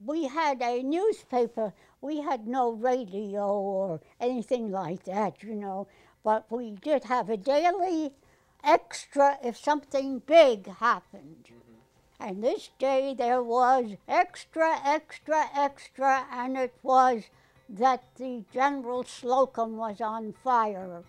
We had a newspaper. We had no radio or anything like that, you know, but we did have a daily extra if something big happened. And this day there was extra, extra, extra, and it was that the General Slocum was on fire.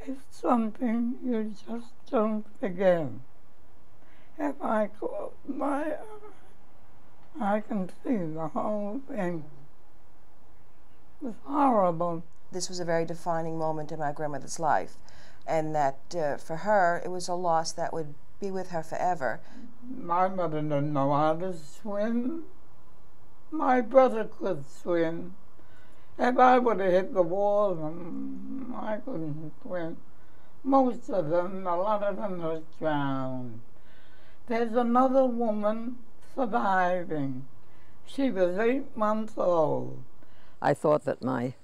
It's something you just don't forget. If I close my eyes, I can see the whole thing. It's horrible. This was a very defining moment in my grandmother's life, and that for her, it was a loss that would be with her forever. My mother didn't know how to swim. My brother could swim. If I would have hit the wall, I couldn't swim. Most of them, a lot of them were drowned. There's another woman surviving. She was 8 months old. I thought that my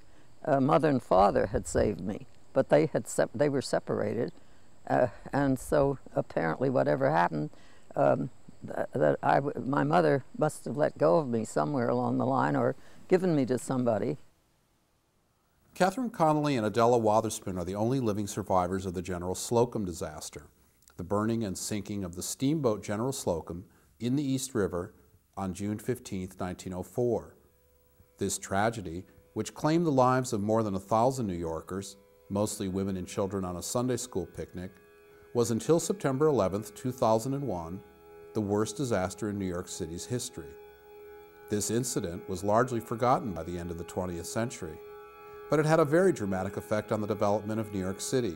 mother and father had saved me, but they were separated, and so apparently whatever happened, my mother must have let go of me somewhere along the line or given me to somebody. Catherine Connolly and Adela Wotherspoon are the only living survivors of the General Slocum disaster, the burning and sinking of the steamboat General Slocum in the East River on June 15, 1904. This tragedy, which claimed the lives of more than 1,000 New Yorkers, mostly women and children on a Sunday school picnic, was until September 11, 2001, the worst disaster in New York City's history. This incident was largely forgotten by the end of the 20th century, but it had a very dramatic effect on the development of New York City,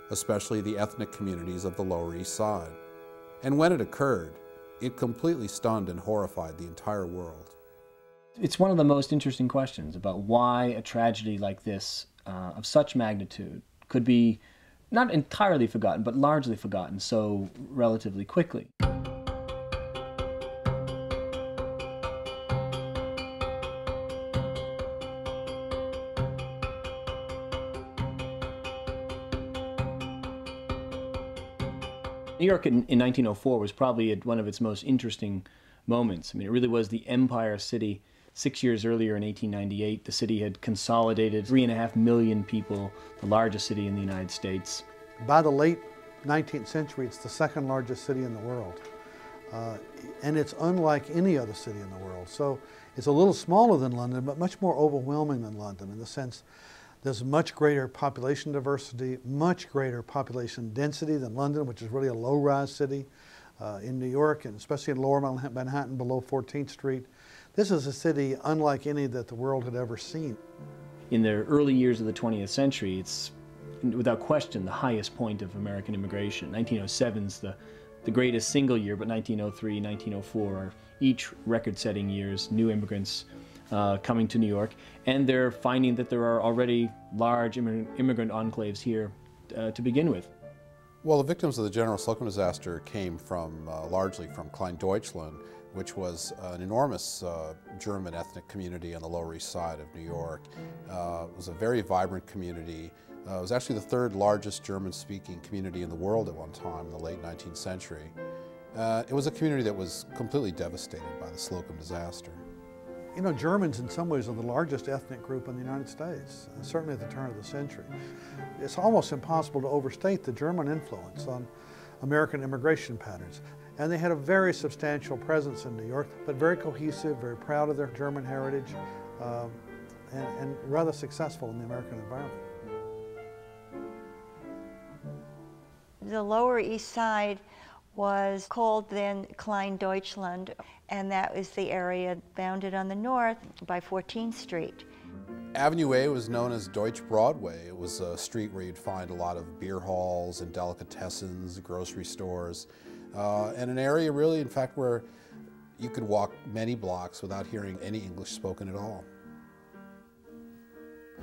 especially the ethnic communities of the Lower East Side. And when it occurred, it completely stunned and horrified the entire world. It's one of the most interesting questions about why a tragedy like this, of such magnitude, could be not entirely forgotten, but largely forgotten so relatively quickly. New York in 1904 was probably at one of its most interesting moments. I mean, it really was the empire city. 6 years earlier in 1898, the city had consolidated 3.5 million people, the largest city in the United States. By the late 19th century, it's the second largest city in the world. And it's unlike any other city in the world. So it's a little smaller than London, but much more overwhelming than London in the sense there's much greater population diversity, much greater population density than London, which is really a low-rise city. In New York, and especially in lower Manhattan below 14th Street, this is a city unlike any that the world had ever seen. In the early years of the 20th century, it's without question the highest point of American immigration. 1907 is the greatest single year, but 1903, 1904 are each record-setting years, new immigrants coming to New York, and they're finding that there are already large immigrant enclaves here to begin with. Well, the victims of the General Slocum disaster came from largely from Kleinedeuscthland, which was an enormous German ethnic community on the Lower East Side of New York. It was a very vibrant community. It was actually the third largest German-speaking community in the world at one time in the late 19th century. It was a community that was completely devastated by the Slocum disaster. You know, Germans in some ways are the largest ethnic group in the United States, certainly at the turn of the century. It's almost impossible to overstate the German influence on American immigration patterns. And they had a very substantial presence in New York, but very cohesive, very proud of their German heritage. and rather successful in the American environment. The Lower East Side was called then Kleinedeuscthland, and that was the area bounded on the north by 14th Street. Avenue A was known as Deutsch Broadway. It was a street where you'd find a lot of beer halls and delicatessens, grocery stores, and an area really, in fact, where you could walk many blocks without hearing any English spoken at all.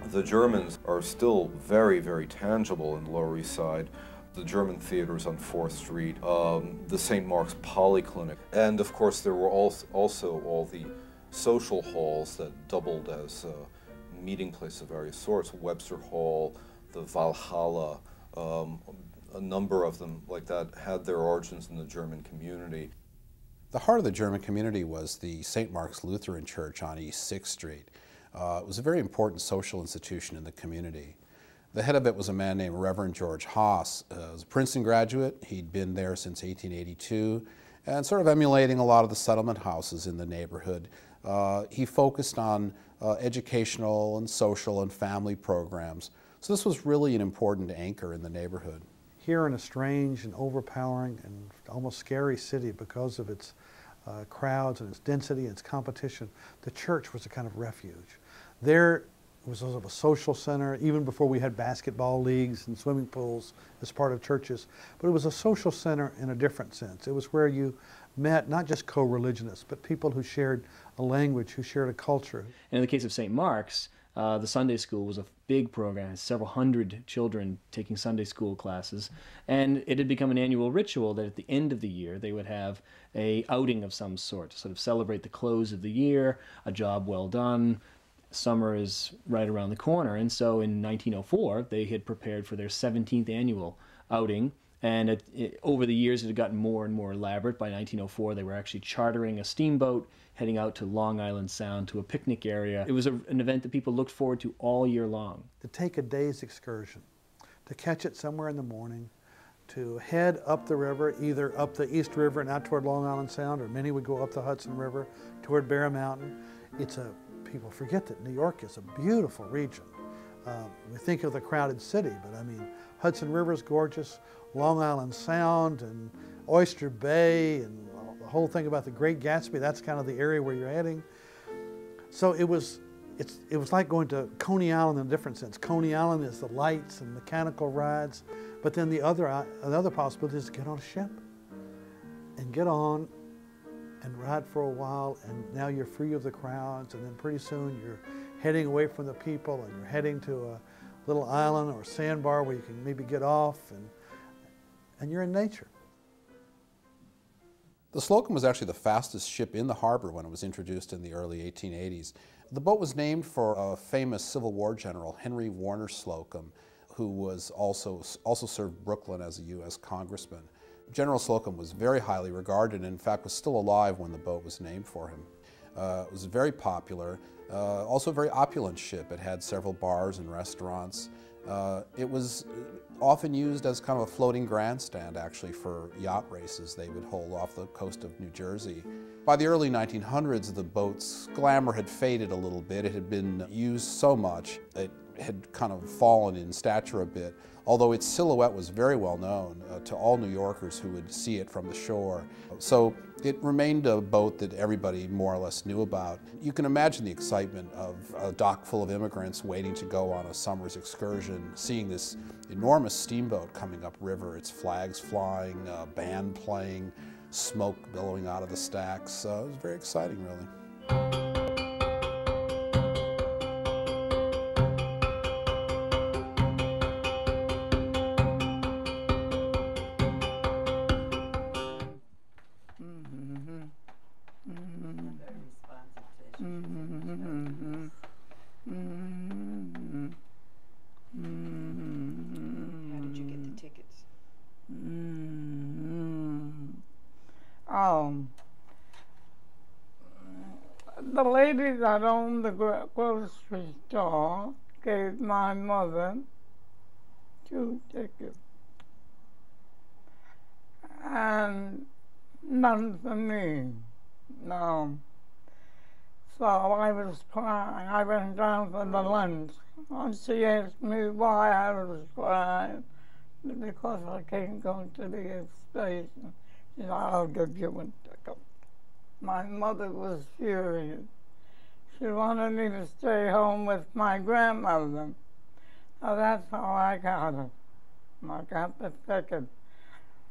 The Germans are still very, very tangible in the Lower East Side. The German theaters on 4th Street, the St. Mark's Polyclinic, and of course there were also all the social halls that doubled as meeting places of various sorts. Webster Hall, the Valhalla, a number of them like that had their origins in the German community. The heart of the German community was the St. Mark's Lutheran Church on East 6th Street. It was a very important social institution in the community. The head of it was a man named Reverend George Haas. He was a Princeton graduate. He'd been there since 1882, and sort of emulating a lot of the settlement houses in the neighborhood. He focused on educational and social and family programs. So this was really an important anchor in the neighborhood. Here in a strange and overpowering and almost scary city because of its crowds and its density and its competition, the church was a kind of refuge. There it was sort of a social center, even before we had basketball leagues and swimming pools as part of churches. But it was a social center in a different sense. It was where you met not just co-religionists, but people who shared a language, who shared a culture. And in the case of St. Mark's, the Sunday school was a big program, several hundred children taking Sunday school classes, and it had become an annual ritual that at the end of the year they would have a outing of some sort to sort of celebrate the close of the year, a job well done. Summer is right around the corner, and so in 1904 they had prepared for their 17th annual outing, and over the years it had gotten more and more elaborate. By 1904 they were actually chartering a steamboat, heading out to Long Island Sound to a picnic area. It was an event that people looked forward to all year long. To take a day's excursion, to catch it somewhere in the morning, to head up the river, either up the East River and out toward Long Island Sound, or many would go up the Hudson River toward Bear Mountain. People forget that New York is a beautiful region. We think of the crowded city, but I mean, Hudson River's gorgeous, Long Island Sound and Oyster Bay and the whole thing about the Great Gatsby, that's kind of the area where you're heading. So it was like going to Coney Island in a different sense. Coney Island is the lights and mechanical rides, but then the other possibility is to get on a ship and get on and ride for a while, and now you're free of the crowds, and then pretty soon you're heading away from the people, and you're heading to a little island or sandbar where you can maybe get off, and you're in nature. The Slocum was actually the fastest ship in the harbor when it was introduced in the early 1880s. The boat was named for a famous Civil War general, Henry Warner Slocum, who was also served Brooklyn as a U.S. congressman. General Slocum was very highly regarded and in fact was still alive when the boat was named for him. It was very popular, also a very opulent ship. It had several bars and restaurants. It was often used as kind of a floating grandstand actually for yacht races they would hold off the coast of New Jersey. By the early 1900s, the boat's glamour had faded a little bit. It had been used so much, it had kind of fallen in stature a bit, although its silhouette was very well known to all New Yorkers who would see it from the shore. So it remained a boat that everybody more or less knew about. You can imagine the excitement of a dock full of immigrants waiting to go on a summer's excursion, seeing this enormous steamboat coming upriver, its flags flying, band playing, smoke billowing out of the stacks. It was very exciting, really. The lady that owned the grocery store gave my mother 2 tickets and none for me. No. So So I was crying. I went down for the lunch. And she asked me why I was crying. Because I can't go to the station. She said, I'll give you a ticket. My mother was furious. She wanted me to stay home with my grandmother. So that's how I got it. I got the ticket.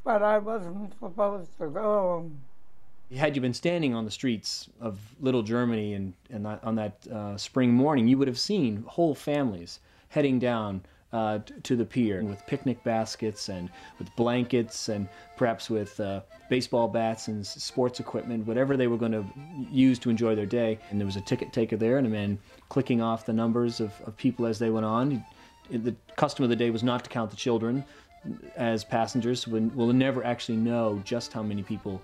But I wasn't supposed to go. Had you been standing on the streets of Little Germany and on that spring morning, you would have seen whole families heading down to the pier with picnic baskets and with blankets and perhaps with baseball bats and sports equipment, whatever they were going to use to enjoy their day. And there was a ticket taker there and a man clicking off the numbers of people as they went on. The custom of the day was not to count the children as passengers. We'll never actually know just how many people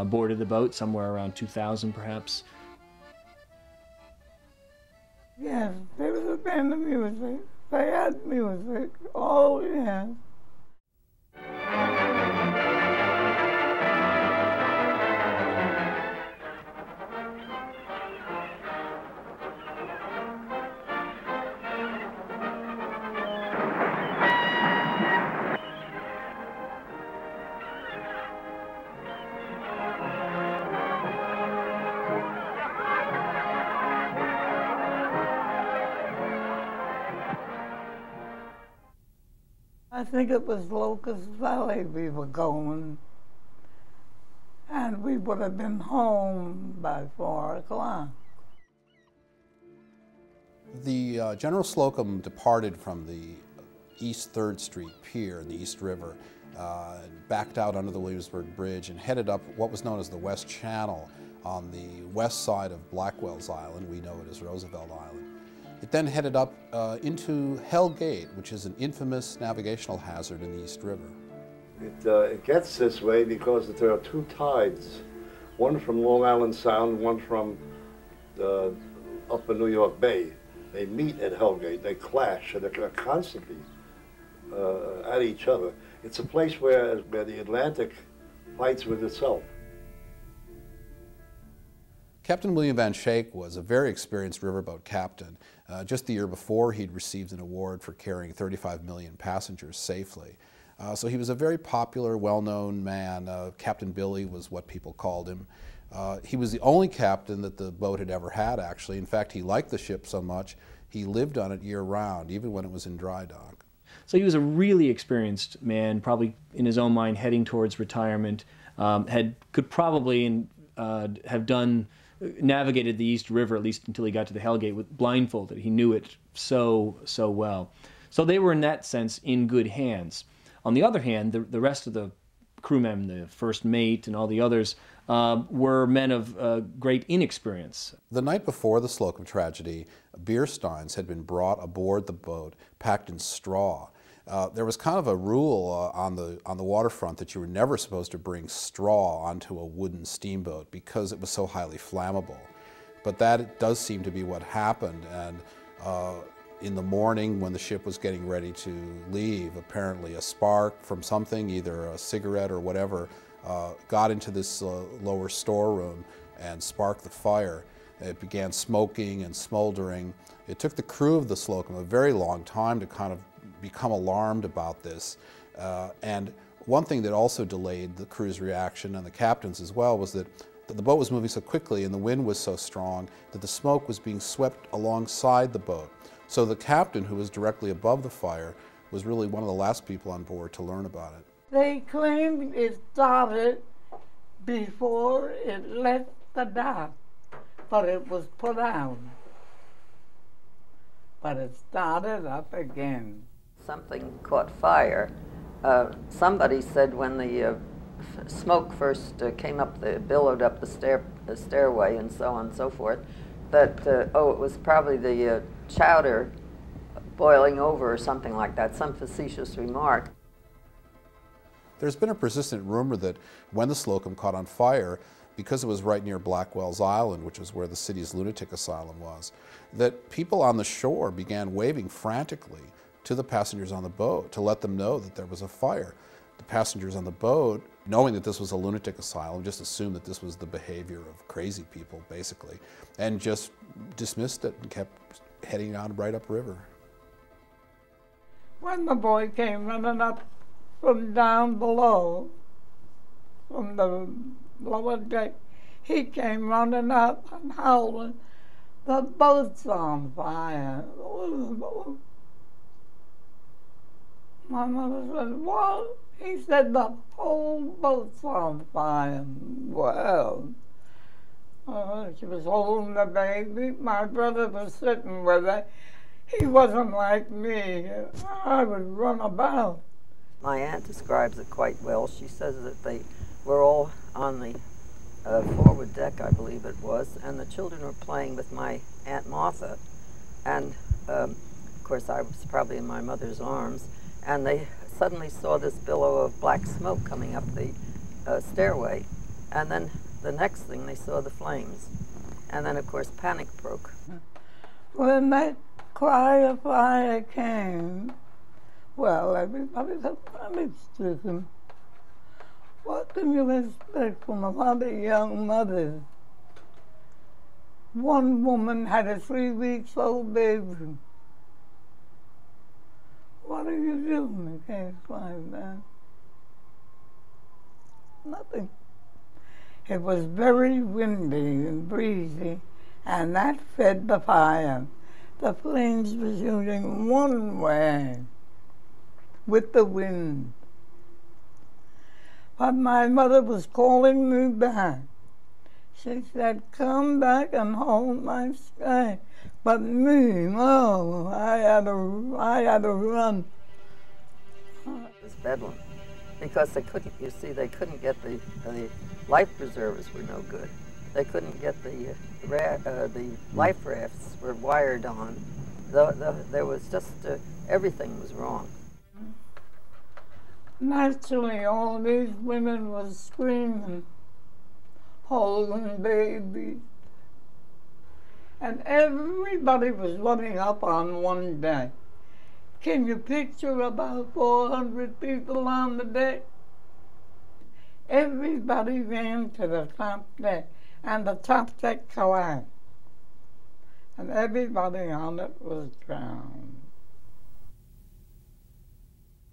boarded the boat, somewhere around 2,000 perhaps. Yes, there was a band of music. They had music. Oh, yes. I think it was Locust Valley we were going, and we would have been home by 4 o'clock. The General Slocum departed from the East 3rd Street Pier in the East River, backed out under the Williamsburg Bridge and headed up what was known as the West Channel on the west side of Blackwell's Island. We know it as Roosevelt Island. It then headed up into Hell Gate, which is an infamous navigational hazard in the East River. It gets this way because there are two tides, one from Long Island Sound, one from upper New York Bay. They meet at Hell Gate, they clash, and they're constantly at each other. It's a place where the Atlantic fights with itself. Captain William Van Schaik was a very experienced riverboat captain. Just the year before, he'd received an award for carrying 35 million passengers safely. So he was a very popular, well-known man. Captain Billy was what people called him. He was the only captain that the boat had ever had, actually. In fact, he liked the ship so much, he lived on it year-round, even when it was in dry dock. So he was a really experienced man, probably in his own mind heading towards retirement, could probably have navigated the East River, at least until he got to the Hell Gate, with blindfolded. He knew it so well. So they were, in that sense, in good hands. On the other hand, the rest of the crewmen, the first mate and all the others, were men of great inexperience. The night before the Slocum tragedy, beer steins had been brought aboard the boat, packed in straw. There was kind of a rule on the waterfront that you were never supposed to bring straw onto a wooden steamboat because it was so highly flammable. But that does seem to be what happened, and in the morning when the ship was getting ready to leave, apparently a spark from something, either a cigarette or whatever, got into this lower storeroom and sparked the fire. It began smoking and smoldering. It took the crew of the Slocum a very long time to kind of become alarmed about this. And one thing that also delayed the crew's reaction, and the captain's as well, was that the boat was moving so quickly and the wind was so strong that the smoke was being swept alongside the boat. So the captain, who was directly above the fire, was really one of the last people on board to learn about it. They claimed it started before it left the dock, but it was put out. But it started up again. Something caught fire. Somebody said when the smoke first came up, billowed up the stairway and so on and so forth, that, it was probably the chowder boiling over or something like that, some facetious remark. There's been a persistent rumor that when the Slocum caught on fire, because it was right near Blackwell's Island, which was where the city's lunatic asylum was, that people on the shore began waving frantically to the passengers on the boat to let them know that there was a fire. The passengers on the boat, knowing that this was a lunatic asylum, just assumed that this was the behavior of crazy people, basically, and just dismissed it and kept heading on right upriver. When the boy came running up from down below, from the lower deck, he came running up and howling, "The boat's on fire." My mother said, "What?" He said, "The whole boat's on fire." Well, she was holding the baby. My brother was sitting with her. He wasn't like me. I would run about. My aunt describes it quite well. She says that they were all on the forward deck, I believe it was, and the children were playing with my Aunt Martha. And, of course, I was probably in my mother's arms, and they suddenly saw this billow of black smoke coming up the stairway. And then the next thing, they saw the flames. And then, of course, panic broke. When that cry of fire came, well, everybody was panic-stricken. What can you expect from a lot of young mothers? One woman had a 3-week-old baby. What do you do in a case like that? Nothing. It was very windy and breezy, and that fed the fire. The flames were shooting one way with the wind. But my mother was calling me back. She said, "Come back and hold my sky." But me, no, I had to run. It was bedlam, because they couldn't, you see, they couldn't get the life preservers were no good. They couldn't get the life rafts were wired on. There was just, everything was wrong. Naturally, all these women were screaming, holding babies. And everybody was running up on one deck. Can you picture about 400 people on the deck? Everybody ran to the top deck, and the top deck collapsed. And everybody on it was drowned.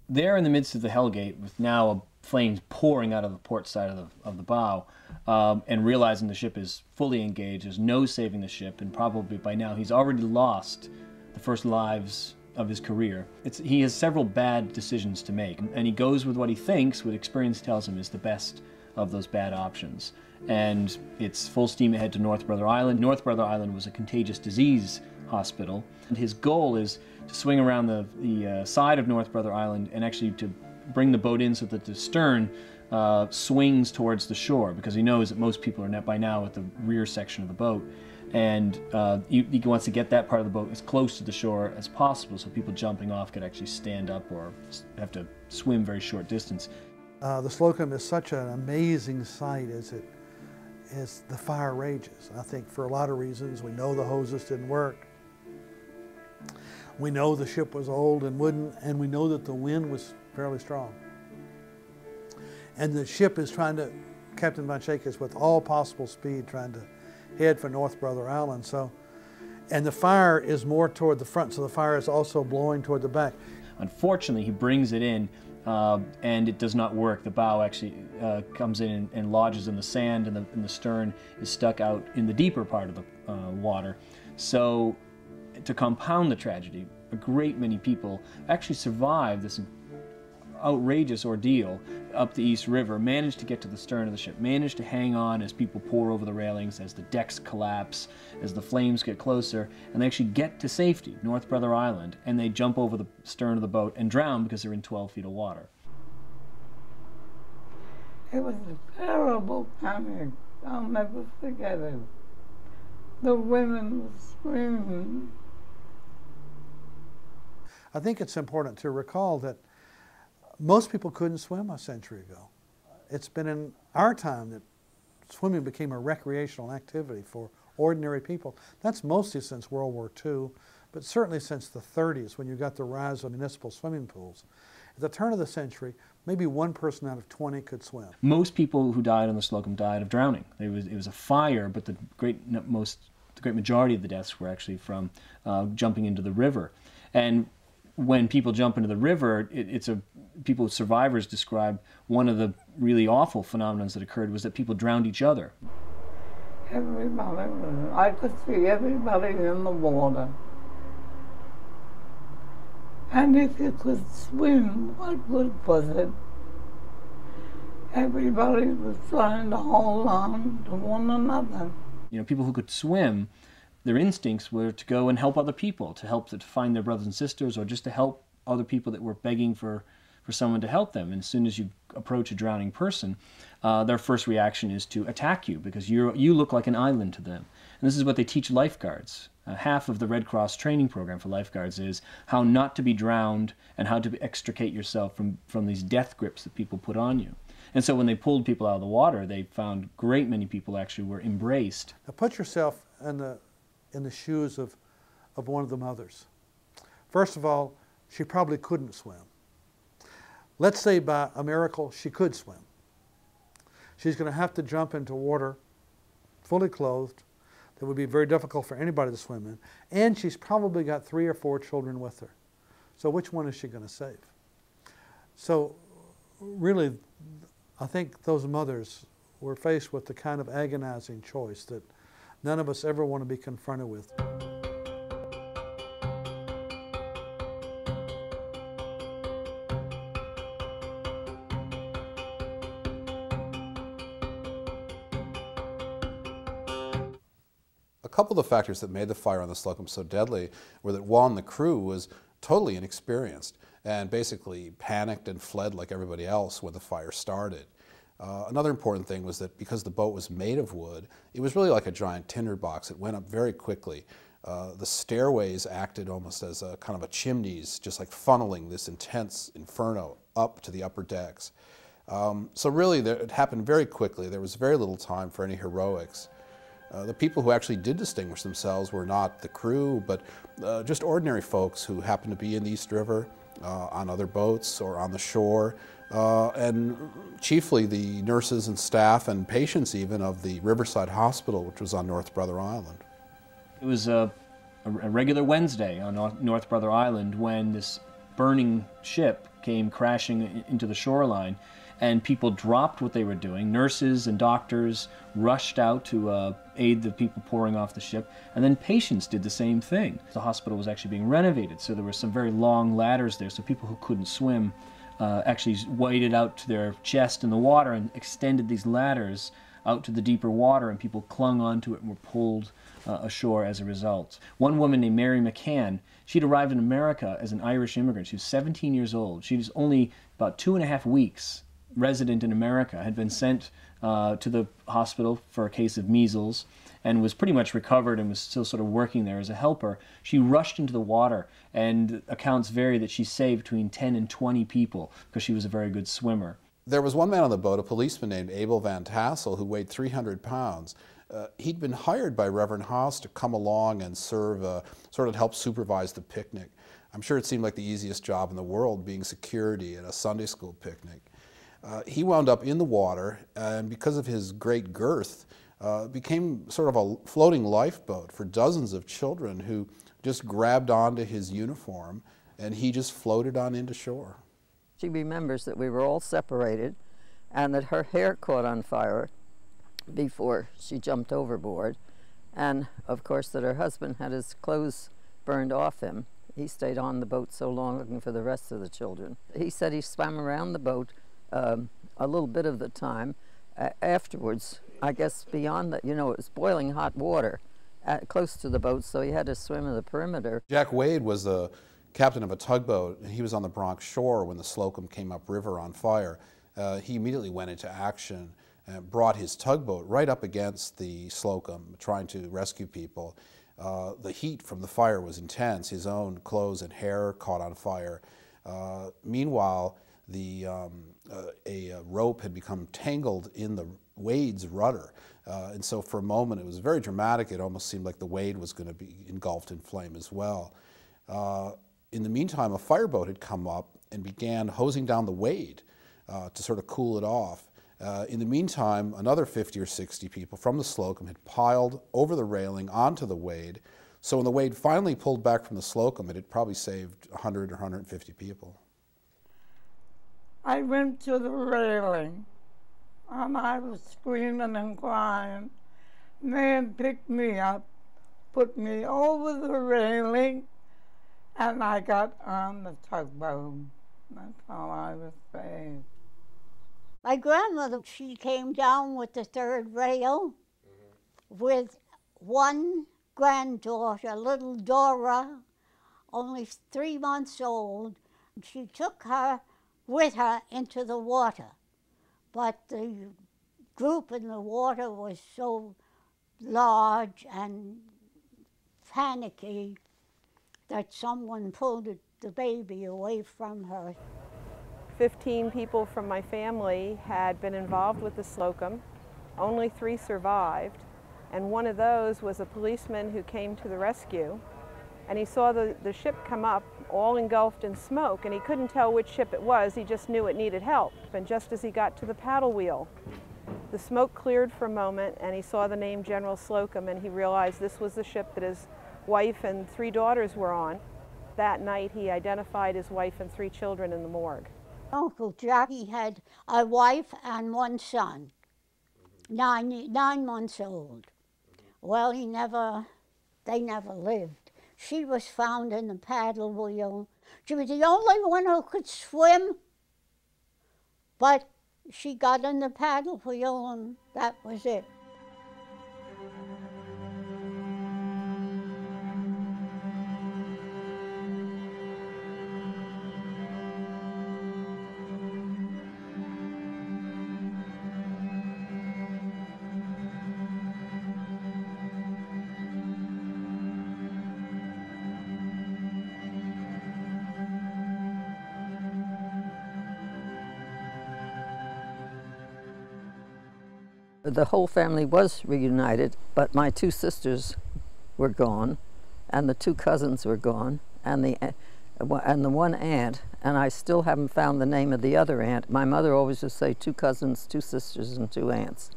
There in the midst of the Hellgate, with now flames pouring out of the port side of the bow, and realizing the ship is fully engaged, there's no saving the ship, and probably by now he's already lost the first lives of his career. He has several bad decisions to make, and he goes with what he thinks, what experience tells him is the best of those bad options. And it's full steam ahead to North Brother Island. North Brother Island was a contagious disease hospital, and his goal is to swing around the side of North Brother Island and actually to bring the boat in so that the stern swings towards the shore, because he knows that most people are by now at the rear section of the boat, and he wants to get that part of the boat as close to the shore as possible so people jumping off could actually stand up or have to swim very short distance. The Slocum is such an amazing sight as the fire rages. I think for a lot of reasons. We know the hoses didn't work. We know the ship was old and wooden, and we know that the wind was fairly strong. And the ship is Captain Von Schaik is with all possible speed trying to head for North Brother Island. And the fire is more toward the front, so the fire is also blowing toward the back. Unfortunately, he brings it in, and it does not work. The bow actually comes in and lodges in the sand, and the stern is stuck out in the deeper part of the water. So, to compound the tragedy, a great many people actually survived this outrageous ordeal up the East River, managed to get to the stern of the ship, managed to hang on as people pour over the railings, as the decks collapse, as the flames get closer, and they actually get to safety, North Brother Island, and they jump over the stern of the boat and drown because they're in 12 feet of water. It was a terrible panic. I'll never forget it. The women were screaming. I think it's important to recall that most people couldn't swim a century ago. It's been in our time that swimming became a recreational activity for ordinary people. That's mostly since World War II, but certainly since the 30s when you got the rise of municipal swimming pools. At the turn of the century, maybe 1 person out of 20 could swim. Most people who died on the Slocum died of drowning. It was a fire, but the great majority of the deaths were actually from jumping into the river. And when people jump into the river, survivors describe one of the really awful phenomena that occurred was that people drowned each other. Everybody, I could see everybody in the water. And if you could swim, what good was it? Everybody was trying to hold on to one another. You know, people who could swim, their instincts were to go and help other people, to find their brothers and sisters, or just to help other people that were begging for someone to help them. And as soon as you approach a drowning person, their first reaction is to attack you because you look like an island to them. And this is what they teach lifeguards. Half of the Red Cross training program for lifeguards is how not to be drowned and how to extricate yourself from these death grips that people put on you. And so when they pulled people out of the water, they found a great many people actually were embraced. Now put yourself in the shoes of one of the mothers. First of all, she probably couldn't swim. Let's say by a miracle she could swim. She's going to have to jump into water fully clothed. That would be very difficult for anybody to swim in. And she's probably got 3 or 4 children with her. So which one is she going to save? So really, I think those mothers were faced with the kind of agonizing choice that none of us ever want to be confronted with. A couple of the factors that made the fire on the Slocum so deadly were that one, the crew was totally inexperienced and basically panicked and fled like everybody else when the fire started. Another important thing was that because the boat was made of wood, it was really like a giant tinderbox. It went up very quickly. The stairways acted almost as a kind of a chimneys, just like funneling this intense inferno up to the upper decks. So really, it happened very quickly. There was very little time for any heroics. The people who actually did distinguish themselves were not the crew, but just ordinary folks who happened to be in the East River, on other boats or on the shore, and chiefly the nurses and staff and patients even of the Riverside Hospital, which was on North Brother Island. It was a regular Wednesday on North Brother Island when this burning ship came crashing into the shoreline, and people dropped what they were doing. Nurses and doctors rushed out to aid the people pouring off the ship, and then patients did the same thing. The hospital was actually being renovated, so there were some very long ladders there, so people who couldn't swim actually waded out to their chest in the water and extended these ladders out to the deeper water, and people clung onto it and were pulled ashore as a result. One woman named Mary McCann, she'd arrived in America as an Irish immigrant. She was 17 years old. She was only about 2.5 weeks resident in America, had been sent to the hospital for a case of measles and was pretty much recovered and was still sort of working there as a helper. She rushed into the water, and accounts vary that she saved between 10 and 20 people because she was a very good swimmer. There was one man on the boat, a policeman named Abel Van Tassel, who weighed 300 pounds. He'd been hired by Reverend Haas to come along and serve, sort of help supervise the picnic. I'm sure it seemed like the easiest job in the world, being security at a Sunday school picnic. He wound up in the water, and because of his great girth, became sort of a floating lifeboat for dozens of children who just grabbed onto his uniform, and he just floated on into shore. She remembers that we were all separated and that her hair caught on fire before she jumped overboard, and of course that her husband had his clothes burned off him. He stayed on the boat so long looking for the rest of the children. He said he swam around the boat a little bit of the time. Afterwards, I guess beyond that, you know, it was boiling hot water close to the boat, so he had to swim in the perimeter. Jack Wade was the captain of a tugboat, and he was on the Bronx shore when the Slocum came upriver on fire. He immediately went into action and brought his tugboat right up against the Slocum, trying to rescue people. The heat from the fire was intense. His own clothes and hair caught on fire. Meanwhile, a rope had become tangled in the Wade's rudder, and so for a moment it was very dramatic. It almost seemed like the Wade was going to be engulfed in flame as well. In the meantime, a fireboat had come up and began hosing down the Wade to sort of cool it off. In the meantime, another 50 or 60 people from the Slocum had piled over the railing onto the Wade. So when the Wade finally pulled back from the Slocum, it had probably saved 100 or 150 people. I went to the railing, and I was screaming and crying. Man picked me up, put me over the railing, and I got on the tugboat. That's how I was saved. My grandmother, she came down with the third rail with one granddaughter, little Dora, only 3 months old. She took her with her into the water, but the group in the water was so large and panicky that someone pulled the baby away from her. 15 people from my family had been involved with the Slocum. Only 3 survived, and one of those was a policeman who came to the rescue, and he saw the ship come up all engulfed in smoke, and he couldn't tell which ship it was. He just knew it needed help. And just as he got to the paddle wheel, the smoke cleared for a moment, and he saw the name General Slocum, and he realized this was the ship that his wife and 3 daughters were on. That night, he identified his wife and 3 children in the morgue. Uncle Jack, he had a wife and 1 son, 9 months old. Well, they never lived. She was found in the paddle wheel. She was the only one who could swim, but she got in the paddle wheel and that was it. The whole family was reunited, but my 2 sisters were gone, and the 2 cousins were gone, and the 1 aunt, and I still haven't found the name of the other aunt. My mother always used to say 2 cousins, 2 sisters, and 2 aunts.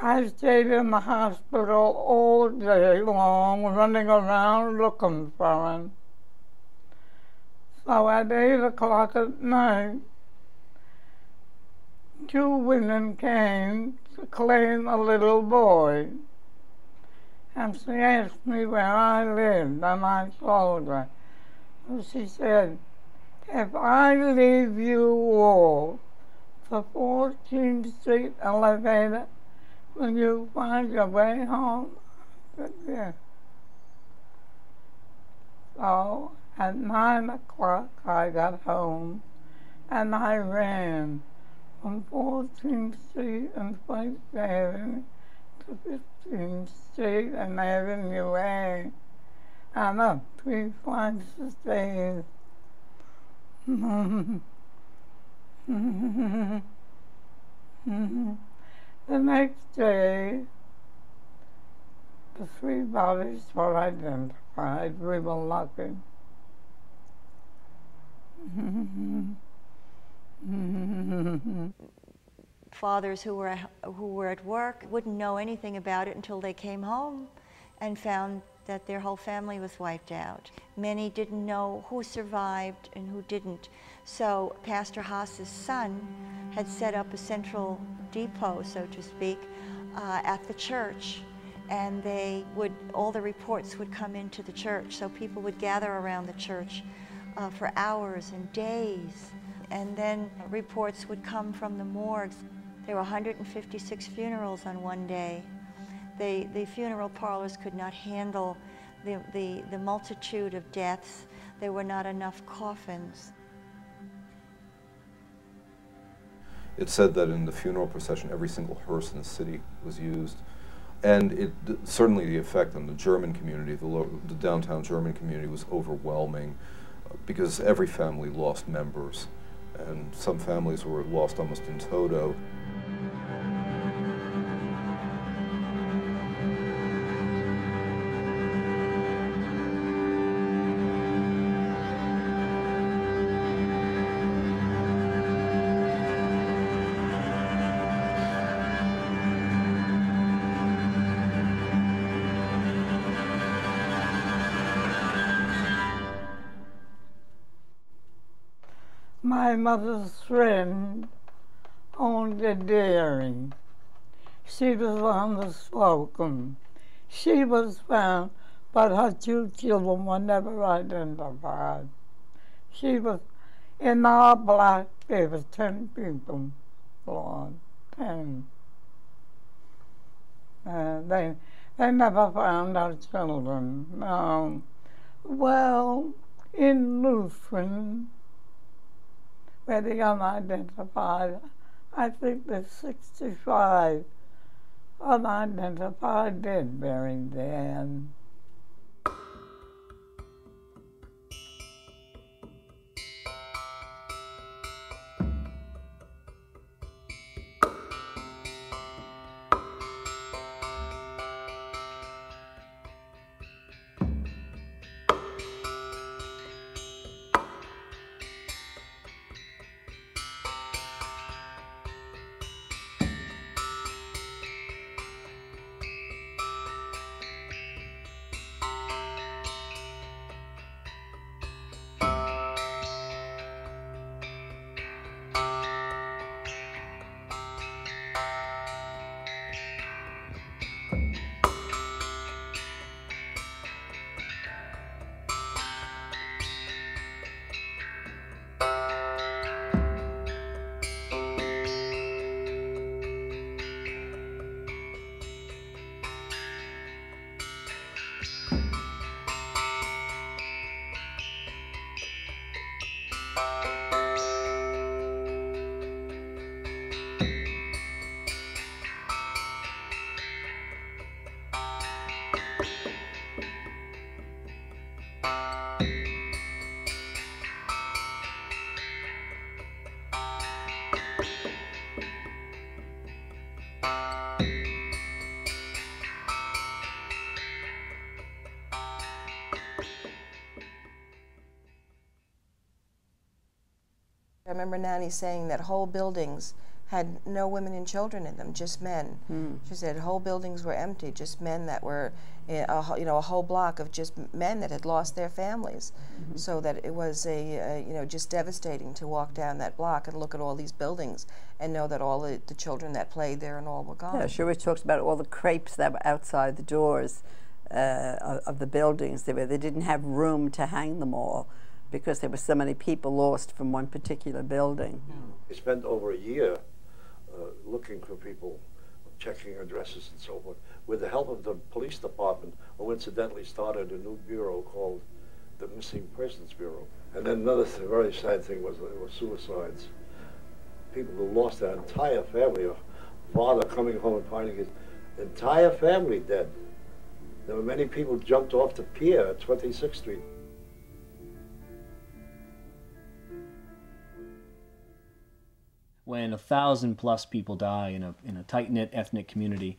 I stayed in the hospital all day long, running around looking for him. So at 8 o'clock at night, 2 women came to claim a little boy. And she asked me where I lived, and I told her. And she said, if I leave you all the 14th Street elevator, will you find your way home? I said, yes. So at 9 o'clock I got home, and I ran from 14th Street and First Avenue to 15th Street and Avenue A, and up 3 flights of stairs. The next day, the 3 bodies were identified. We were lucky. Fathers who were at work wouldn't know anything about it until they came home and found that their whole family was wiped out. Many didn't know who survived and who didn't. So Pastor Haas's son had set up a central depot, so to speak, at the church, and all the reports would come into the church, so people would gather around the church for hours and days. And then reports would come from the morgues. There were 156 funerals on one day. The funeral parlors could not handle the multitude of deaths. There were not enough coffins. It's said that in the funeral procession, every single hearse in the city was used. And certainly the effect on the German community, the downtown German community, was overwhelming because every family lost members. And some families were lost almost in toto. My mother's friend owned a dairy. She was on the Slocum. She was found, but her 2 children were never identified. She was, in our block, there was 10 people born, 10. They never found our children. Well, in Lutheran, where the unidentified, I think there's 65 unidentified dead buried there. I remember Nanny saying that whole buildings had no women and children in them, just men. She said whole buildings were empty, just men that were, a whole block of just men that had lost their families. So that it was just devastating to walk down that block and look at all these buildings and know that all the children that played there and all were gone. Yeah, she always talks about all the crepes that were outside the doors of the buildings. They didn't have room to hang them all, because there were so many people lost from one particular building. We spent over a year looking for people, checking addresses and so forth, with the help of the police department, who incidentally started a new bureau called the Missing Persons Bureau. And then another very sad thing was there were suicides. People who lost their entire family, a father coming home and finding his entire family dead. There were many people jumped off the pier at 26th Street. When 1,000+ people die in a tight-knit ethnic community,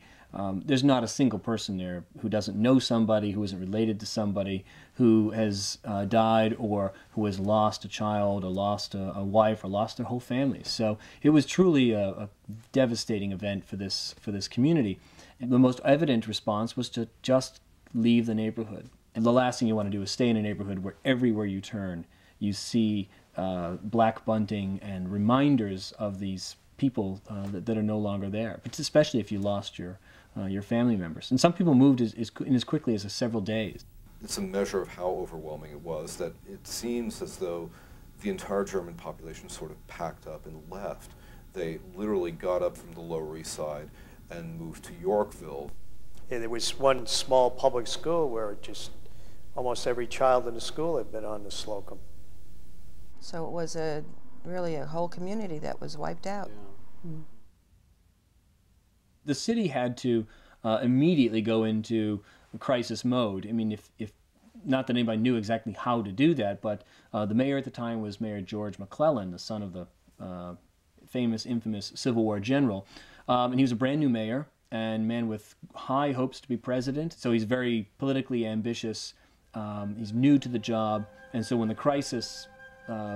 there's not a single person there who doesn't know somebody, who isn't related to somebody, who has died, or who has lost a child, or lost a wife, or lost their whole family. So it was truly a devastating event for this community. And the most evident response was to just leave the neighborhood. And the last thing you want to do is stay in a neighborhood where everywhere you turn you see black bunting and reminders of these people that are no longer there, but especially if you lost your family members. And some people moved in as quickly as several days. It's a measure of how overwhelming it was that it seems as though the entire German population sort of packed up and left. They literally got up from the Lower East Side and moved to Yorkville. Yeah, there was one small public school where just almost every child in the school had been on the Slocum. So it was really a whole community that was wiped out. Yeah. The city had to immediately go into crisis mode. I mean, if not that anybody knew exactly how to do that, but the mayor at the time was Mayor George McClellan, the son of the infamous Civil War general. And he was a brand new mayor and man with high hopes to be president. So he's very politically ambitious. He's new to the job. And so when the crisis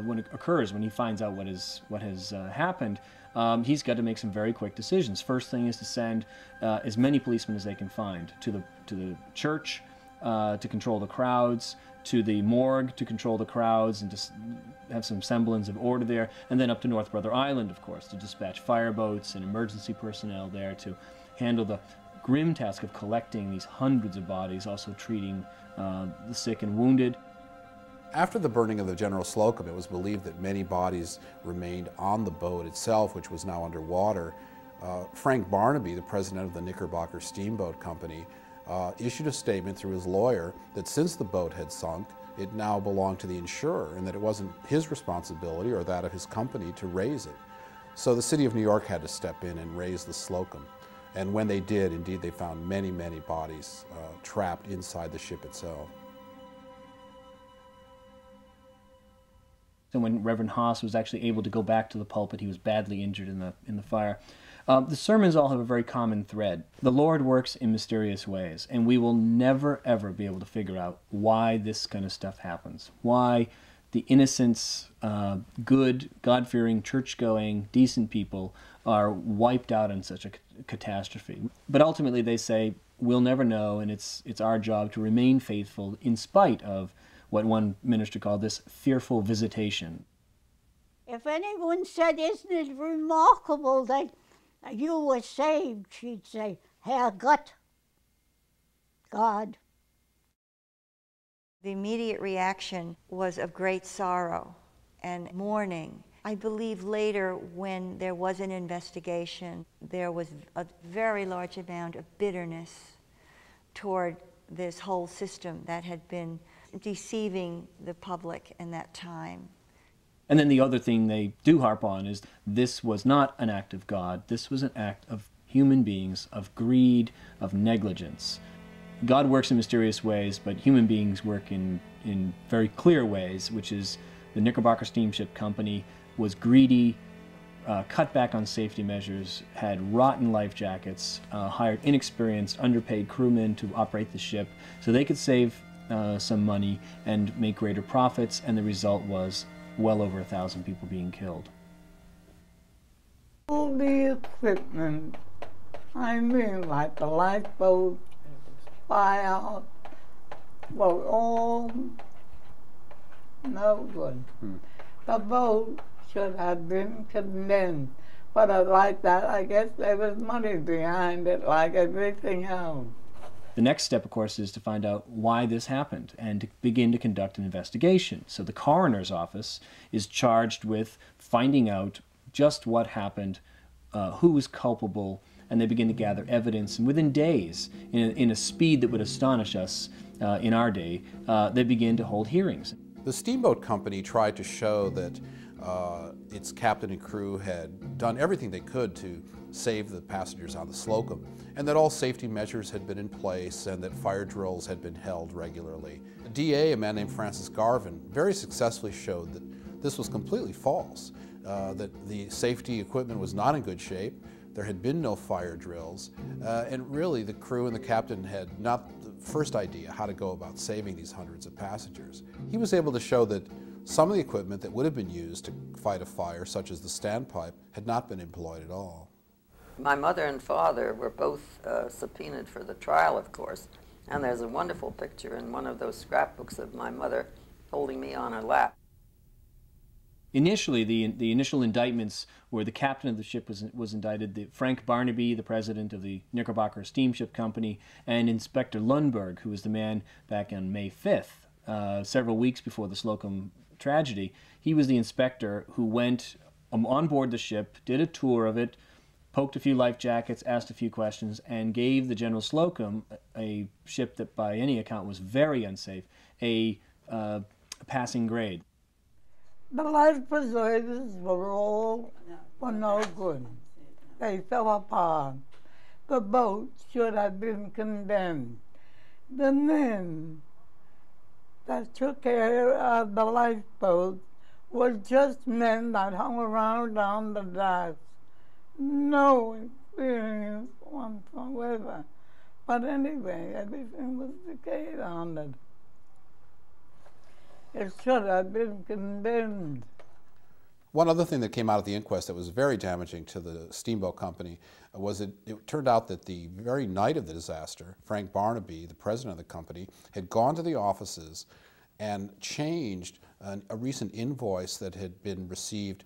when it occurs, when he finds out what has happened, he's got to make some very quick decisions. First thing is to send as many policemen as they can find to the church to control the crowds, to the morgue to control the crowds, and to have some semblance of order there, and then up to North Brother Island, of course, to dispatch fireboats and emergency personnel there to handle the grim task of collecting these hundreds of bodies, also treating the sick and wounded. After the burning of the General Slocum, it was believed that many bodies remained on the boat itself, which was now underwater. Frank Barnaby, the president of the Knickerbocker Steamboat Company, issued a statement through his lawyer that since the boat had sunk, it now belonged to the insurer and that it wasn't his responsibility or that of his company to raise it. So the city of New York had to step in and raise the Slocum. And when they did, indeed, they found many, many bodies trapped inside the ship itself. So when Reverend Haas was actually able to go back to the pulpit, he was badly injured in the fire. The sermons all have a very common thread. The Lord works in mysterious ways, and we will never, ever be able to figure out why this kind of stuff happens, why the innocent, good, God-fearing, church-going, decent people are wiped out in such a catastrophe. But ultimately they say, we'll never know, and it's our job to remain faithful in spite of what one minister called this fearful visitation. If anyone said, isn't it remarkable that you were saved, she'd say, Herrgott, God. The immediate reaction was of great sorrow and mourning. I believe later, when there was an investigation, there was a very large amount of bitterness toward this whole system that had been deceiving the public in that time. And then the other thing they do harp on is this was not an act of God, this was an act of human beings, of greed, of negligence. God works in mysterious ways, but human beings work in very clear ways, which is the Knickerbocker Steamship Company was greedy, cut back on safety measures, had rotten life jackets, hired inexperienced, underpaid crewmen to operate the ship so they could save some money and make greater profits, and the result was well over 1,000 people being killed. All the equipment, I mean like the lifeboat, fire, were all no good. The boat should have been condemned, but like that, I guess there was money behind it, like everything else. The next step, of course, is to find out why this happened and to begin to conduct an investigation. So the coroner's office is charged with finding out just what happened, who was culpable, and they begin to gather evidence. And within days, in a speed that would astonish us in our day, they begin to hold hearings. The steamboat company tried to show that its captain and crew had done everything they could to save the passengers on the Slocum, and that all safety measures had been in place and that fire drills had been held regularly. The DA, a man named Francis Garvin, very successfully showed that this was completely false, that the safety equipment was not in good shape, there had been no fire drills, and really the crew and the captain had not the first idea how to go about saving these hundreds of passengers. He was able to show that some of the equipment that would have been used to fight a fire, such as the standpipe, had not been employed at all. My mother and father were both subpoenaed for the trial, of course, and there's a wonderful picture in one of those scrapbooks of my mother holding me on her lap. Initially, the initial indictments were the captain of the ship was indicted, Frank Barnaby, the president of the Knickerbocker Steamship Company, and Inspector Lundberg, who was the man back on May 5th, several weeks before the Slocum tragedy. He was the inspector who went on board the ship, did a tour of it, poked a few life jackets, asked a few questions, and gave the General Slocum, a ship that by any account was very unsafe, a passing grade. The life preservers were no good. They fell apart. The boat should have been condemned. The men that took care of the lifeboat were just men that hung around on the docks. No experience whatsoever. But anyway, everything was decayed on it. It should have been condemned. One other thing that came out of the inquest that was very damaging to the steamboat company was it turned out that the very night of the disaster, Frank Barnaby, the president of the company, had gone to the offices and changed a recent invoice that had been received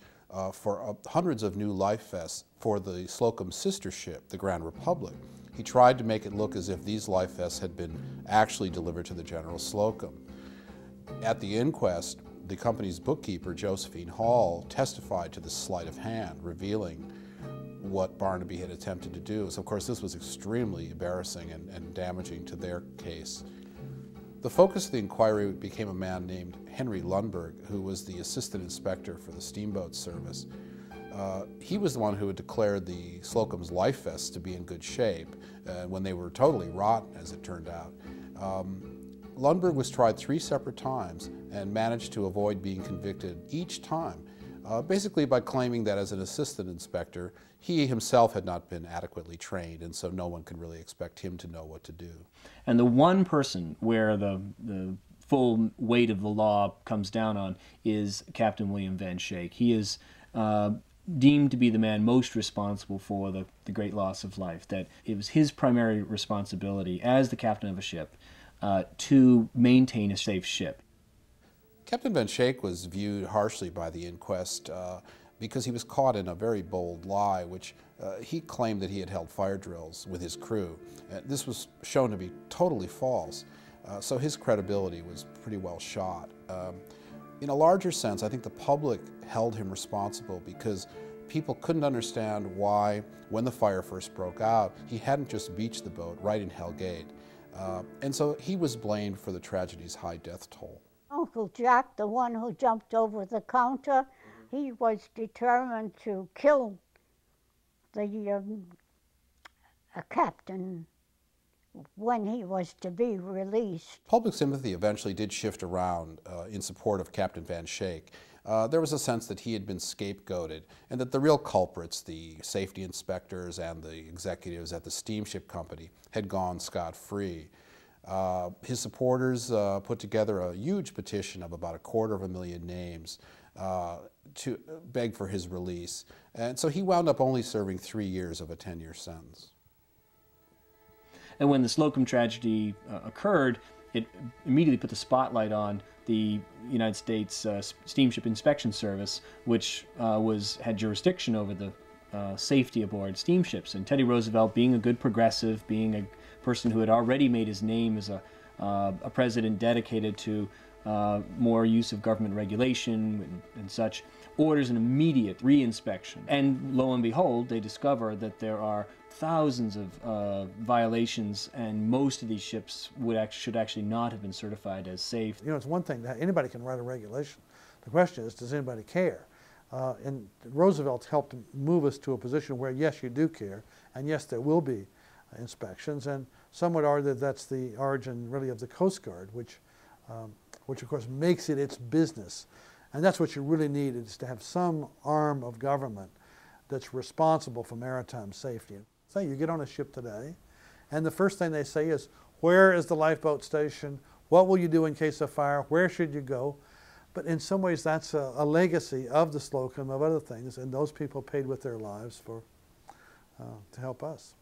for hundreds of new life vests for the Slocum sister ship, the Grand Republic. He tried to make it look as if these life vests had been actually delivered to the General Slocum. At the inquest, the company's bookkeeper, Josephine Hall, testified to this sleight of hand, revealing what Barnaby had attempted to do. So, of course, this was extremely embarrassing and damaging to their case. The focus of the inquiry became a man named Henry Lundberg, who was the assistant inspector for the steamboat service. He was the one who had declared the Slocum's life vests to be in good shape when they were totally rotten, as it turned out. Lundberg was tried 3 separate times and managed to avoid being convicted each time, basically by claiming that as an assistant inspector, he himself had not been adequately trained, and so no one could really expect him to know what to do. And the one person where the full weight of the law comes down on is Captain William Van Schaik. He is deemed to be the man most responsible for the great loss of life, that it was his primary responsibility as the captain of a ship to maintain a safe ship. Captain Van Schaik was viewed harshly by the inquest because he was caught in a very bold lie, which he claimed that he had held fire drills with his crew. This was shown to be totally false, so his credibility was pretty well shot. In a larger sense, I think the public held him responsible because people couldn't understand why, when the fire first broke out, he hadn't just beached the boat right in Hell Gate. And so he was blamed for the tragedy's high death toll. Uncle Jack, the one who jumped over the counter, he was determined to kill the captain when he was to be released. Public sympathy eventually did shift around in support of Captain Van Schaik. There was a sense that he had been scapegoated and that the real culprits, the safety inspectors and the executives at the steamship company, had gone scot-free. His supporters put together a huge petition of about 250,000 names to beg for his release. And so he wound up only serving 3 years of a 10-year sentence. And when the Slocum tragedy occurred, it immediately put the spotlight on the United States Steamship Inspection Service, which had jurisdiction over the safety aboard steamships. And Teddy Roosevelt, being a good progressive, being a person who had already made his name as a president dedicated to more use of government regulation and such, orders an immediate reinspection. And lo and behold, they discover that there are thousands of violations, and most of these ships should actually not have been certified as safe. You know, it's one thing that anybody can write a regulation. The question is, does anybody care? And Roosevelt helped move us to a position where, yes, you do care, and yes, there will be inspections. And some would argue that that's the origin, really, of the Coast Guard, which of course makes it its business. And that's what you really need, is to have some arm of government that's responsible for maritime safety. So you get on a ship today, and the first thing they say is, where is the lifeboat station? What will you do in case of fire? Where should you go? But in some ways, that's a legacy of the Slocum, of other things, and those people paid with their lives to help us.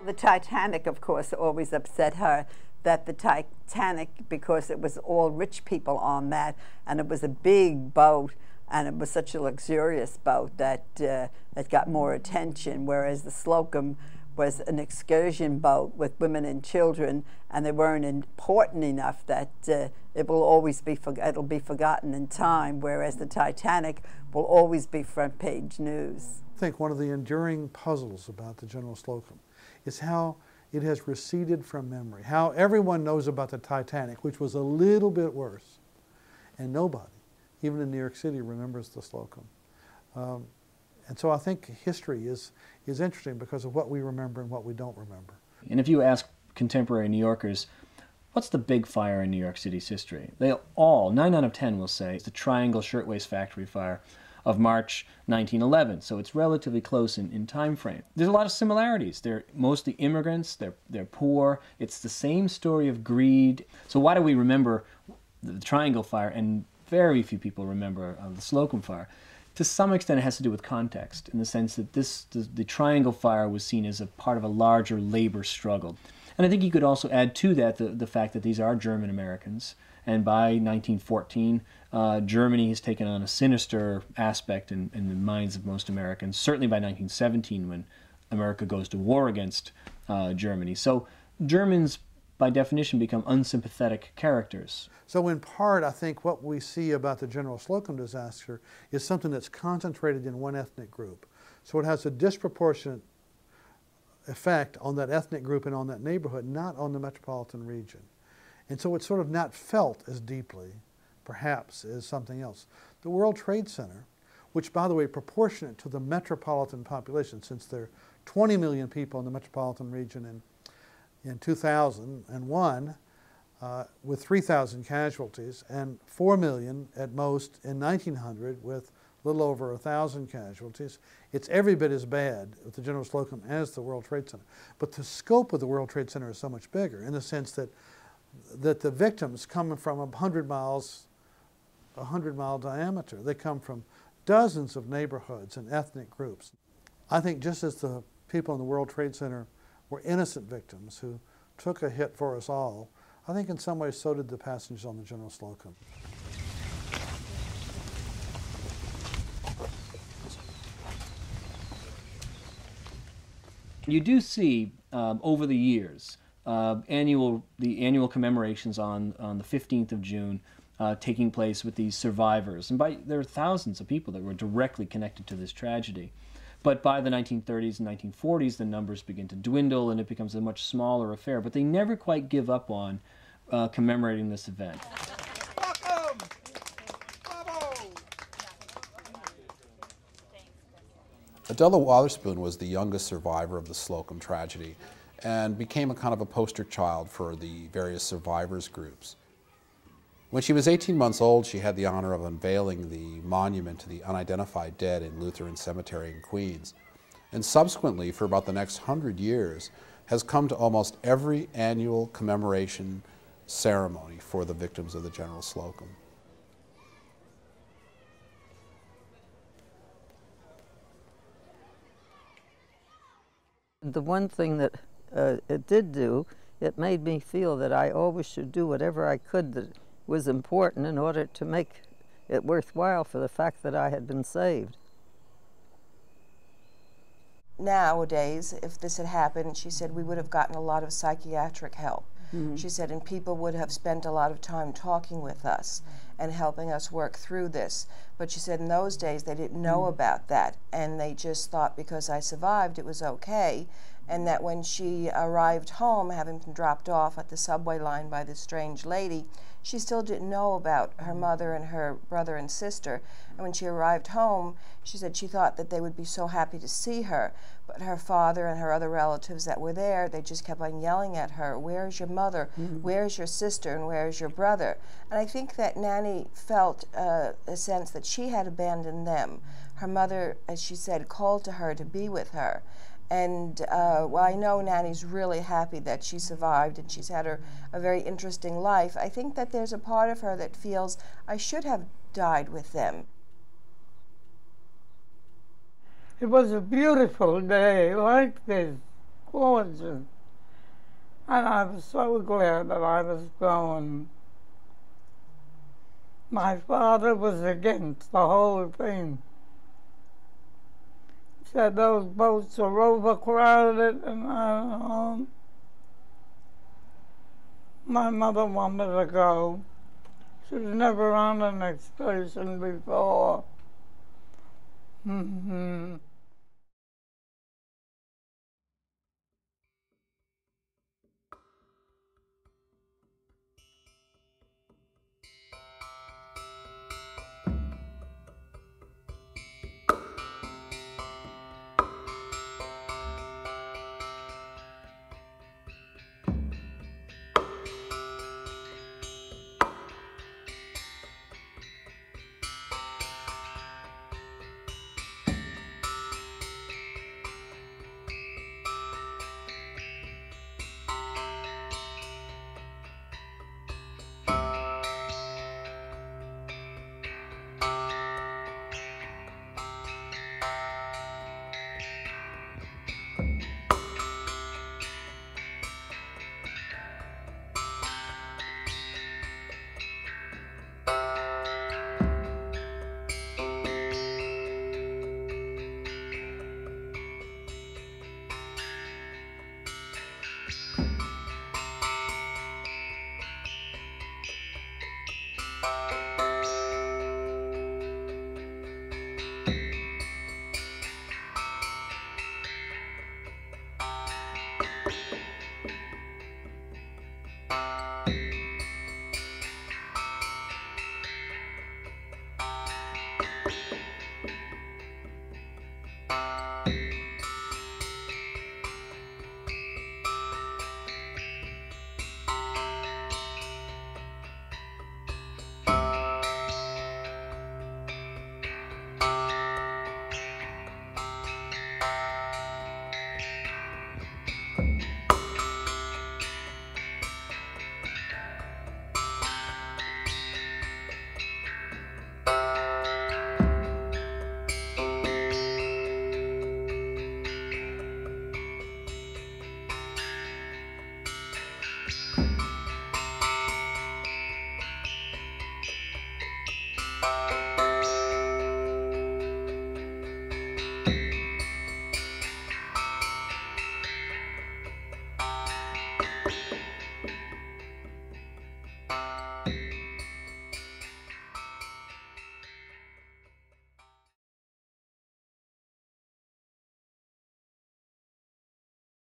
The Titanic, of course, always upset her, that the Titanic, because it was all rich people on that, and it was a big boat, and it was such a luxurious boat that that got more attention, whereas the Slocum was an excursion boat with women and children, and they weren't important enough that it will always be it'll be forgotten in time, whereas the Titanic will always be front page news. I think one of the enduring puzzles about the General Slocum is how it has receded from memory, how everyone knows about the Titanic, which was a little bit worse, and nobody, even in New York City, remembers the Slocum. And so I think history is interesting because of what we remember and what we don't remember. And if you ask contemporary New Yorkers, what's the big fire in New York City's history? They'll all, 9 out of 10 will say, it's the Triangle Shirtwaist Factory fire of March 1911, so it's relatively close in time frame. There's a lot of similarities. They're mostly immigrants, they're poor, it's the same story of greed. So why do we remember the Triangle Fire, and very few people remember the Slocum Fire. To some extent, it has to do with context, in the sense that the Triangle Fire was seen as a part of a larger labor struggle. And I think you could also add to that the fact that these are German Americans, and by 1914, Germany has taken on a sinister aspect in the minds of most Americans, certainly by 1917, when America goes to war against Germany. So Germans, by definition, become unsympathetic characters. So in part, I think what we see about the General Slocum disaster is something that's concentrated in one ethnic group. So it has a disproportionate effect on that ethnic group and on that neighborhood, not on the metropolitan region. And so it's sort of not felt as deeply, perhaps, as something else. The World Trade Center, which, by the way, proportionate to the metropolitan population, since there are 20 million people in the metropolitan region in 2001, with 3,000 casualties, and 4 million at most in 1900 with a little over 1,000 casualties. It's every bit as bad with the General Slocum as the World Trade Center. But the scope of the World Trade Center is so much bigger, in the sense that the victims come from 100 mile diameter. They come from dozens of neighborhoods and ethnic groups. I think just as the people in the World Trade Center were innocent victims who took a hit for us all, I think in some ways so did the passengers on the General Slocum. You do see over the years the annual commemorations on the 15th of June taking place with these survivors, and there are thousands of people that were directly connected to this tragedy. But by the 1930s and 1940s, the numbers begin to dwindle and it becomes a much smaller affair. But they never quite give up on commemorating this event. Adela Wotherspoon was the youngest survivor of the Slocum tragedy and became a kind of a poster child for the various survivors groups. When she was 18 months old, she had the honor of unveiling the monument to the unidentified dead in Lutheran Cemetery in Queens, and subsequently, for about the next 100 years, has come to almost every annual commemoration ceremony for the victims of the General Slocum. The one thing that it did do, it made me feel that I always should do whatever I could that was important in order to make it worthwhile for the fact that I had been saved. Nowadays, if this had happened, she said we would have gotten a lot of psychiatric help. Mm-hmm. She said, and people would have spent a lot of time talking with us and helping us work through this. But she said in those days they didn't know about that, and they just thought because I survived it was okay, and that when she arrived home, having been dropped off at the subway line by this strange lady, she still didn't know about her mother and her brother and sister. And when she arrived home, she said she thought that they would be so happy to see her. But her father and her other relatives that were there, they just kept on yelling at her, "Where's your mother? Mm-hmm. Where's your sister? And where's your brother?" And I think that Nanny felt a sense that she had abandoned them. Her mother, as she said, called to her to be with her. And while I know Nanny's really happy that she survived and she's had a very interesting life, I think that there's a part of her that feels, I should have died with them. It was a beautiful day like this, gorgeous. And I was so glad that I was going. My father was against the whole thing. Said those boats are overcrowded, and my mother wanted to go. She was never on an excursion before. Mm-hmm.